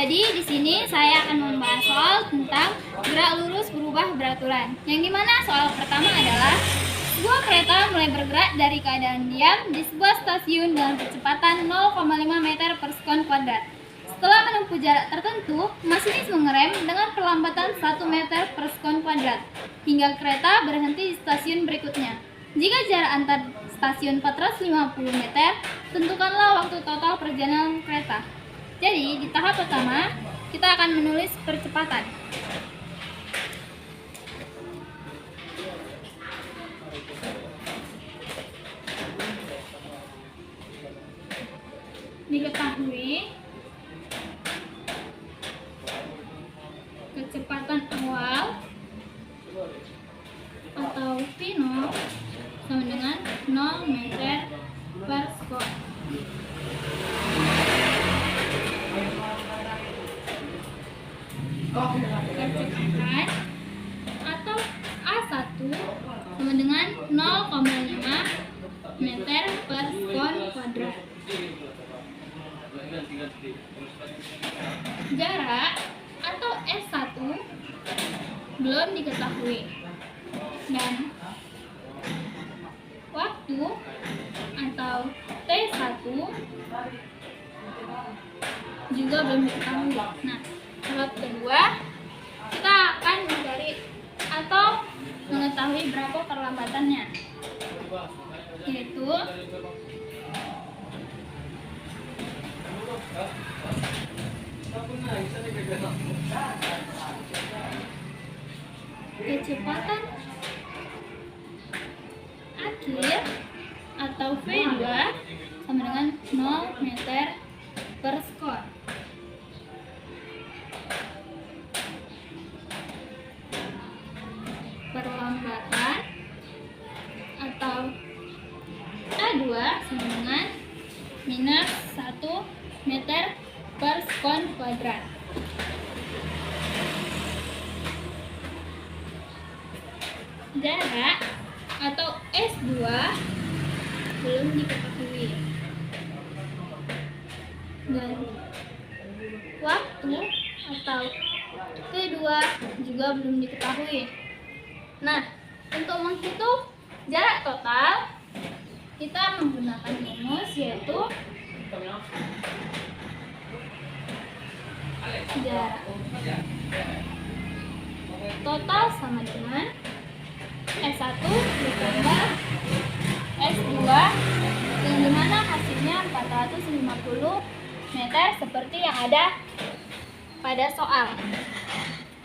Jadi di sini saya akan membahas soal tentang gerak lurus berubah beraturan. Yang dimana soal pertama adalah sebuah kereta mulai bergerak dari keadaan diam di sebuah stasiun dengan kecepatan 0,5 meter per sekon kuadrat. Setelah menempuh jarak tertentu, masinis mengerem dengan perlambatan 1 meter per sekon kuadrat hingga kereta berhenti di stasiun berikutnya. Jika jarak antar stasiun 450 meter, tentukanlah waktu total perjalanan kereta. Jadi, di tahap pertama, kita akan menulis percepatan. Diketahui kecepatan awal atau V0 sama dengan 0 meter per sekon. Percepatan atau A1 sama dengan 0,5 meter per sekon kuadrat. Jarak atau S1 belum diketahui dan waktu atau T1 juga belum diketahui. Nah, tahap kedua kita akan mencari atau mengetahui berapa perlambatannya, yaitu kecepatan akhir atau V2 sama dengan 0 meter per sekon. Perlambatan atau A2 sama dengan minus 1 meter per sekon kuadrat. Jarak atau S2 belum diketahui dan waktu atau T2 juga belum diketahui. Nah, untuk menghitung jarak total kita menggunakan rumus, yaitu jarak total sama dengan S1 ditambah S2 yang dimana hasilnya 450 meter seperti yang ada pada soal.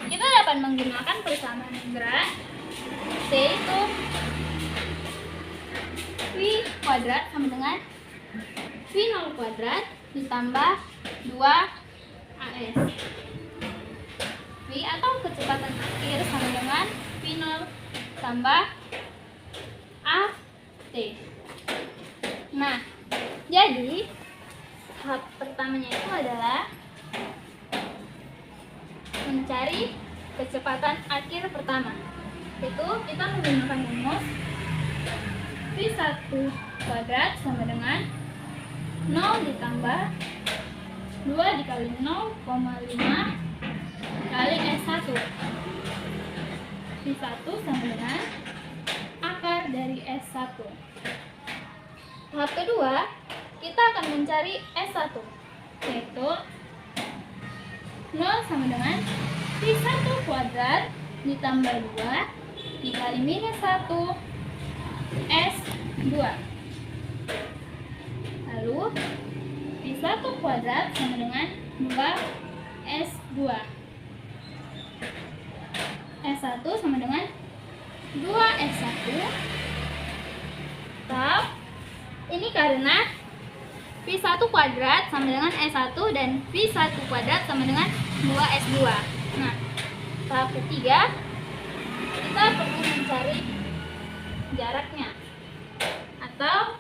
Kita dapat menggunakan persamaan gerak, yaitu V kuadrat sama dengan V0 kuadrat ditambah 2AS. V atau kecepatan akhir sama dengan V0 tambah AT. Nah, jadi tahap pertamanya itu adalah mencari kecepatan akhir pertama. Itu kita menggunakan rumus V1 kuadrat sama dengan 0 ditambah 2 dikali 0,5 kali S1. V1 sama dengan akar dari S1. Tahap kedua, kita akan mencari S1, yaitu 0 sama dengan V1 kuadrat ditambah 2 dikali minus 1 S2. Lalu V1 kuadrat sama dengan 2 S2. S1 sama dengan 2 S1. Tahap ini karena V1 kuadrat sama dengan S1 dan V1 kuadrat sama dengan 2 S2. Nah, tahap ketiga kita perlu mencari jaraknya atau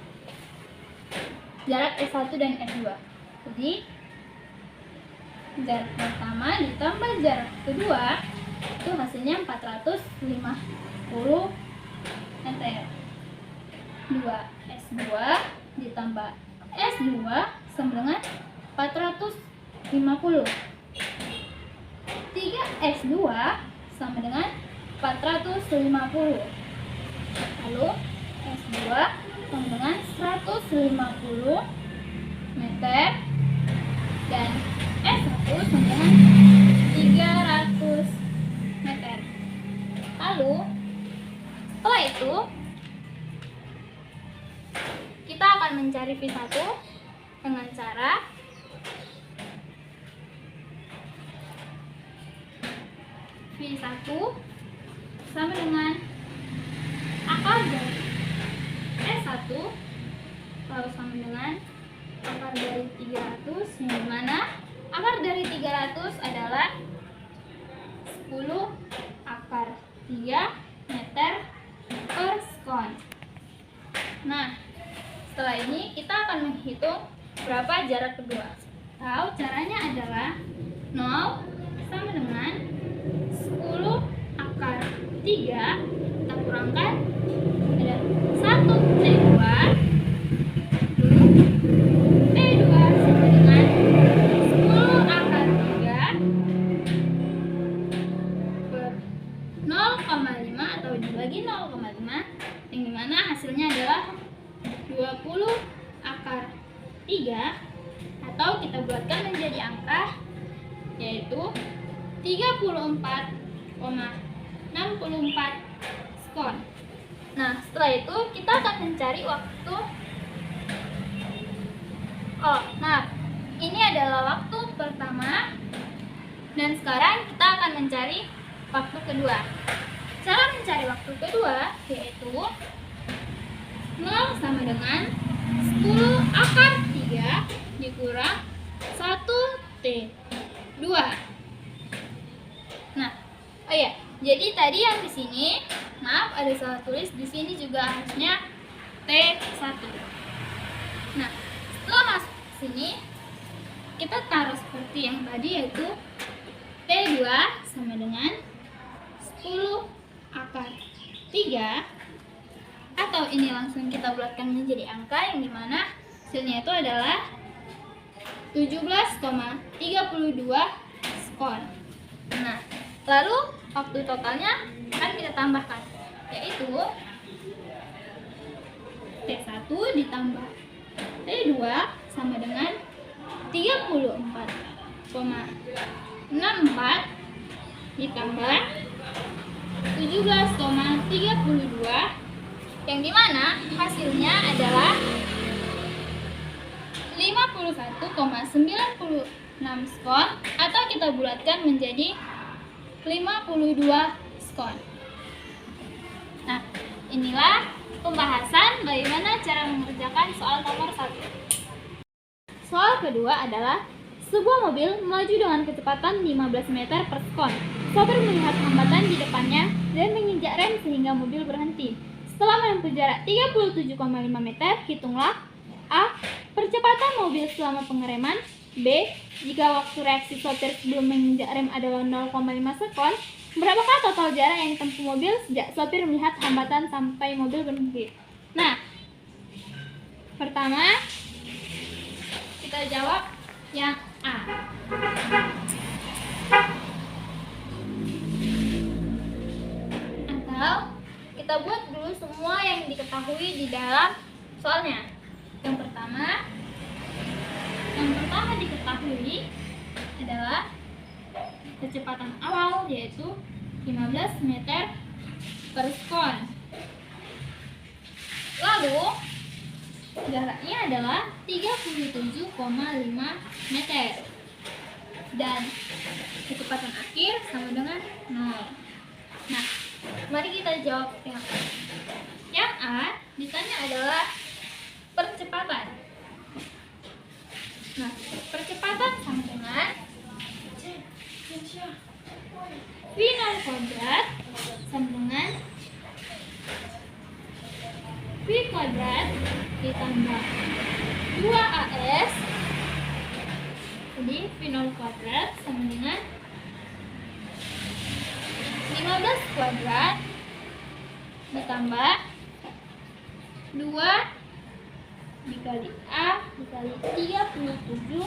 jarak S1 dan S2. Jadi jarak pertama ditambah jarak kedua itu hasilnya 450 meter. 2S2 ditambah S2 sama dengan 450. 3S2 sama dengan 450. Lalu S2 sama dengan 150 meter dan S1 sama dengan 300 meter. Lalu setelah itu kita akan mencari V1 dengan cara V1 sama dengan akar dari S1 lalu sama dengan akar dari 300, yang dimana akar dari 300 adalah 10 akar 3 meter per sekon. Nah, setelah ini kita akan menghitung berapa jarak kedua. Tahu caranya adalah 0 sama dengan 10 akar 3, kita kurangkan ada 1 T2, T2 sama dengan 10 akar 3 per 0,5 atau dibagi 0,5, yang dimana hasilnya adalah 20 akar 3, atau kita buatkan menjadi angka yaitu 34,64 skon. Nah, setelah itu kita akan mencari waktu. Ini adalah waktu pertama, dan sekarang kita akan mencari waktu kedua. Cara mencari waktu kedua yaitu 0 sama dengan 10 akar 3 dikurang 1 T2. Nah, jadi tadi yang di sini, maaf ada salah tulis, di sini juga harusnya T1. Nah, setelah masuk ke sini, kita taruh seperti yang tadi yaitu T2 sama dengan 10 akar 3, atau ini langsung kita bulatkan menjadi angka yang dimana hasilnya itu adalah 17,32 skon. Nah, lalu waktu totalnya akan kita tambahkan, yaitu T1 ditambah T2 sama dengan 34,64 ditambah 17,32, yang dimana hasilnya adalah 51,96 skon, atau kita bulatkan menjadi 52 skon. Nah, inilah pembahasan bagaimana cara mengerjakan soal nomor 1. Soal kedua adalah sebuah mobil melaju dengan kecepatan 15 meter per sekon. Sopir melihat hambatan di depannya dan menginjak rem sehingga mobil berhenti. Setelah menempuh jarak 37,5 meter, hitunglah A. Percepatan mobil selama pengereman. B. Jika waktu reaksi sopir sebelum menginjak rem adalah 0,5 sekon, berapakah total jarak yang ditempuh mobil sejak sopir melihat hambatan sampai mobil berhenti? Nah, pertama kita jawab yang A. Atau kita buat dulu semua yang diketahui di dalam soalnya. Yang pertama diketahui adalah kecepatan awal yaitu 15 meter per sekon. Lalu jaraknya adalah 37,5 meter dan kecepatan akhir sama dengan 0. Nah, mari kita jawab yang A. Ditanya adalah percepatan. Nah, percepatan sama dengan V0 kuadrat sama dengan V kuadrat ditambah 2AS. Jadi V0 kuadrat sama dengan 15 kuadrat ditambah 2 dikali A dikali 37,5.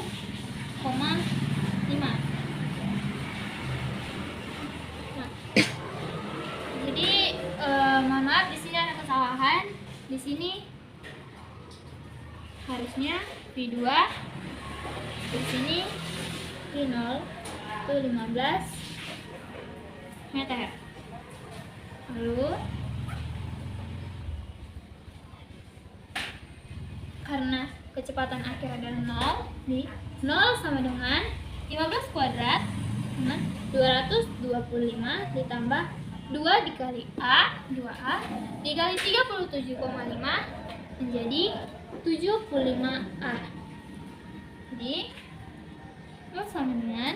Di sini harusnya V2, di sini V0 itu 15 meter. Lalu karena kecepatan akhir adalah 0, di 0 sama dengan 15 kuadrat dengan 225 ditambah 2 dikali A, 2A dikali 37,5 menjadi 75A. Jadi 0 sama dengan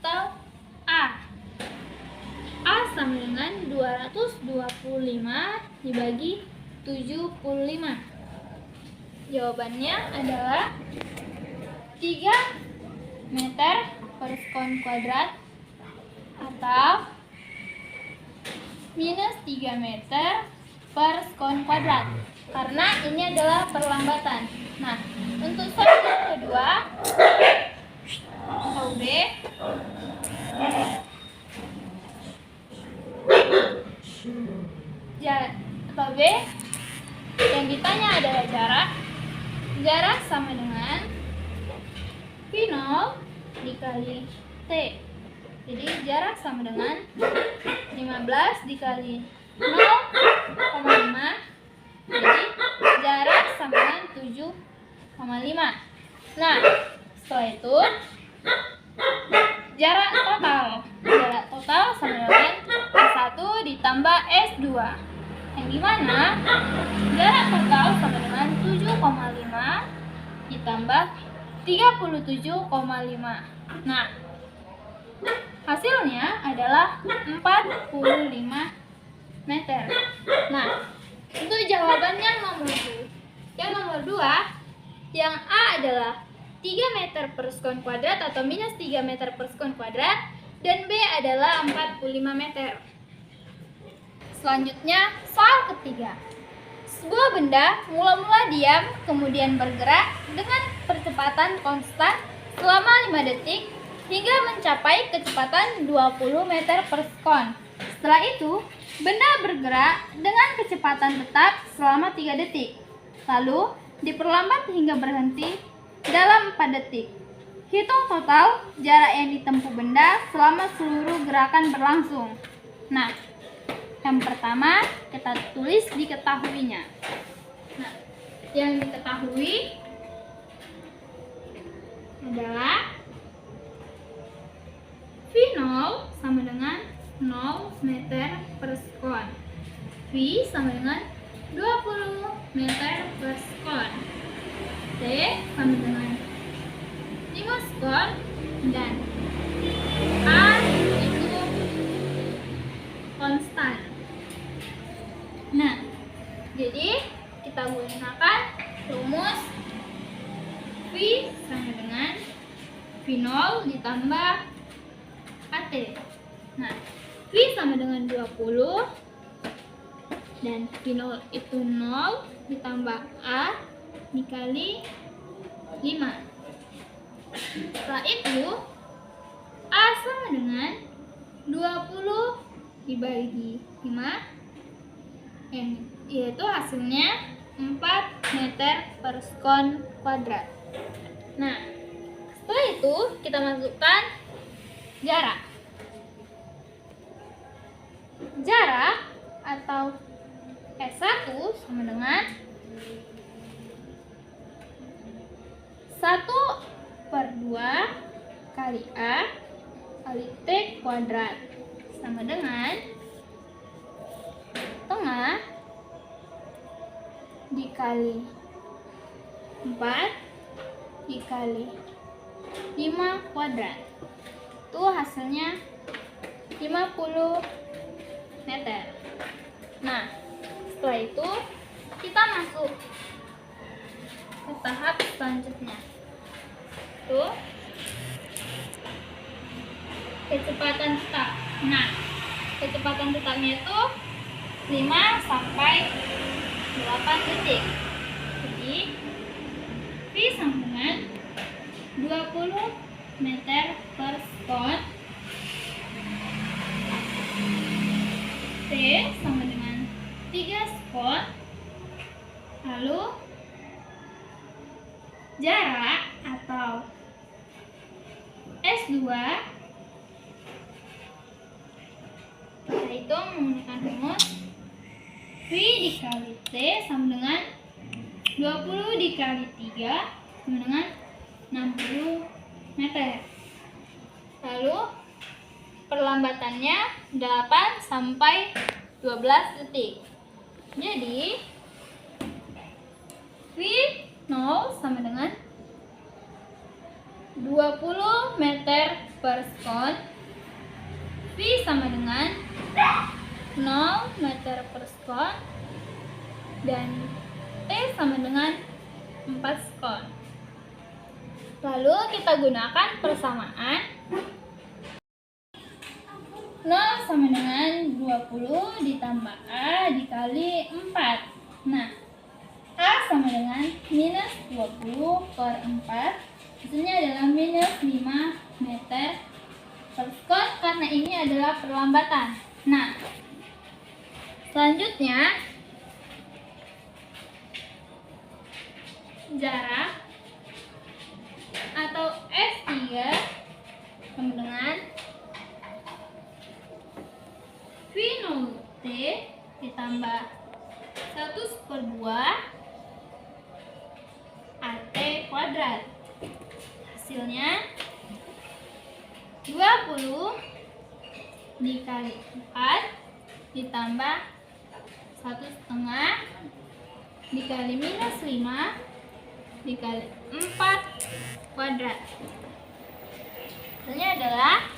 atau A. A sama dengan 225 dibagi 75. Jawabannya adalah 3 meter per sekon kuadrat atau minus 3 meter per sekon kuadrat, karena ini adalah perlambatan. Nah, untuk soal yang kedua atau B, atau B yang ditanya adalah jarak sama dengan V0 dikali T. Jadi jarak sama dengan 15 dikali 0,5. Jadi jarak sama dengan 7,5. Nah, setelah itu jarak total sama dengan S1 ditambah S2, yang dimana jarak total sama dengan 7,5 ditambah 37,5. Nah, hasilnya adalah 45 meter. Nah, untuk jawabannya yang nomor 2, yang A adalah 3 meter per sekon kuadrat atau minus 3 meter per sekon kuadrat, dan B adalah 45 meter. Selanjutnya, soal ketiga. Sebuah benda mula-mula diam, kemudian bergerak dengan percepatan konstan selama 5 detik hingga mencapai kecepatan 20 meter per sekon. Setelah itu, benda bergerak dengan kecepatan tetap selama 3 detik. Lalu, diperlambat hingga berhenti dalam 4 detik. Hitung total jarak yang ditempuh benda selama seluruh gerakan berlangsung. Nah, yang pertama kita tulis diketahuinya. Nah, yang diketahui adalah V0 sama dengan 0 meter per sekon. V sama dengan 20 meter per sekon. T sama dengan 5 sekon, dan A itu konstan. Nah, jadi kita gunakan rumus V sama dengan V0 ditambah AT. Nah, V sama dengan 20 dan V0 itu 0 ditambah A dikali 5. Setelah itu A sama dengan 20 dibagi 5, yaitu hasilnya 4 meter per sekon kuadrat. Nah, setelah itu kita masukkan jarak. Jarak atau S1 sama dengan 1/2 kali A kali T kuadrat sama dengan tengah dikali 4 dikali 5 kuadrat. Itu hasilnya 50 meter. Nah, setelah itu kita masuk ke tahap selanjutnya. Tuh, kecepatan tetap. Nah, kecepatan tetapnya itu 5 sampai 8 detik. Jadi V sama dengan 20 meter per sekon. T sama dengan skon, lalu jarak atau S2 kita hitung menggunakan rumus V dikali T sama dengan 20 dikali 3 sama dengan 60 meter. Lalu perlambatannya 8 sampai 12 detik. Jadi V0 sama dengan 20 meter per sekon, V sama dengan 0 meter per sekon, dan T sama dengan 4 sekon. Lalu kita gunakan persamaan 0 sama dengan 20 ditambah A dikali 4. Nah, A sama dengan minus 20 per 4. Hasilnya adalah minus 5 meter per sekon karena ini adalah perlambatan. Nah, selanjutnya jarak atau S3 sama dengan V0T ditambah 1/2 AT kuadrat. Hasilnya 20 dikali 4 ditambah 1/2 dikali minus 5 dikali 4 kuadrat. Hasilnya adalah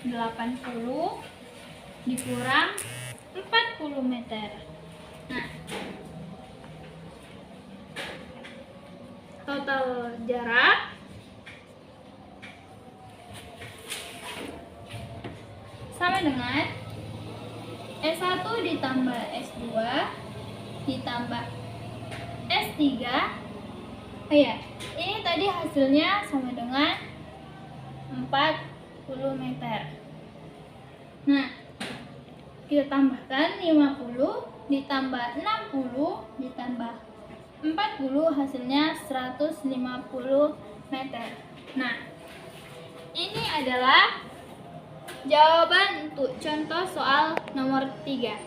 80 dikurang 40 meter. Nah, total jarak sama dengan S1 ditambah S2 ditambah S3. Oh ya, ini tadi hasilnya sama dengan 40 meter. Nah, kita tambahkan 50 ditambah 60 ditambah 40 hasilnya 150 meter. Nah, ini adalah jawaban untuk contoh soal nomor 3.